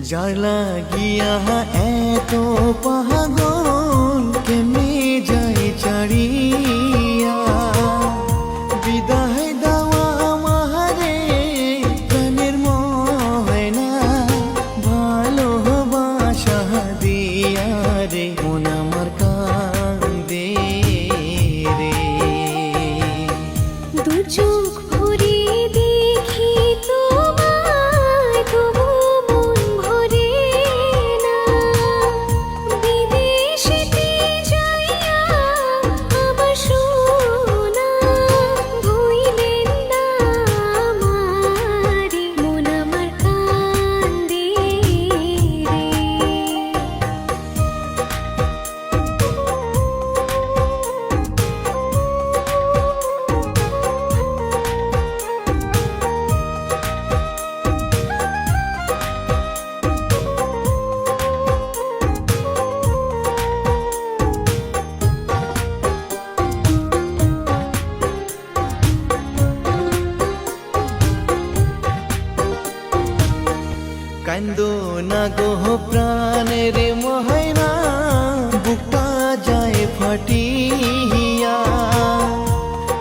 যার লাগিয়া এত পাগল কেমনে যাই চাড়িয়া বিদায় দেওয়া আমারে প্রাণের ময়না ভালোবাসা দিয়া রে মন আমার কান্দে রে। দু চোখ ভরে দেখি তোমায় তবু মন ভরে না। বিদেশেতে যাইয়া আমার সোনা ভুইলেন না আমারে মন আমার কান্দে রে। কান্দো না গো প্রাণের ময়না বুকটা যায় ফাটিয়া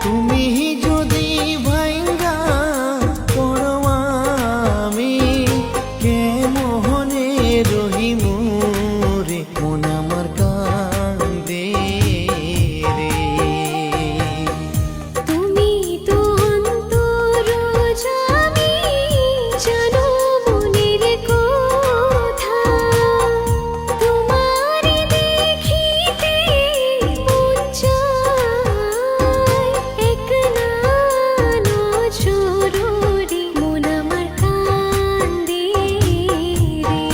তুমি যদি ভাইঙ্গা পড়ো আমি কেমনে রহিমু রে মন আমার কান্দে রে। তুমি তো অন্তরজামী জানো মনের কথা। তোমারে দেখিতে মন চায় এক নজরে মন আমার কান্দে রে।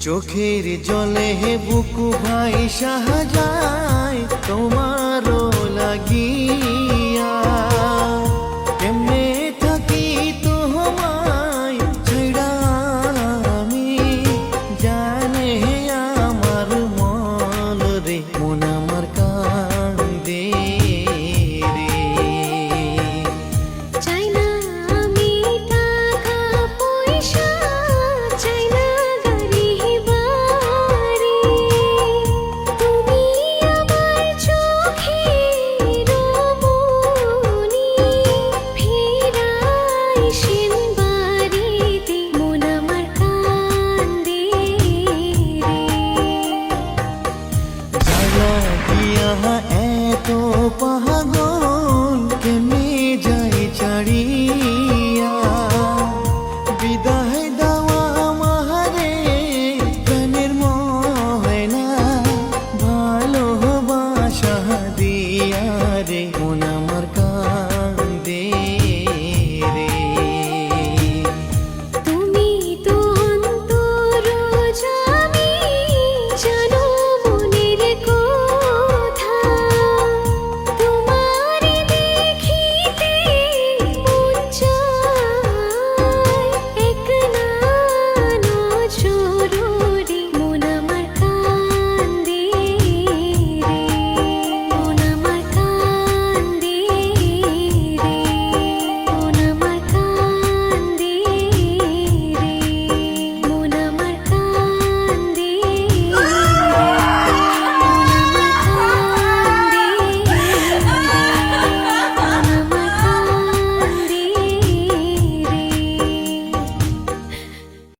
চোখের জলে বুকু ভাই সাহাযায় তোমারও লাগি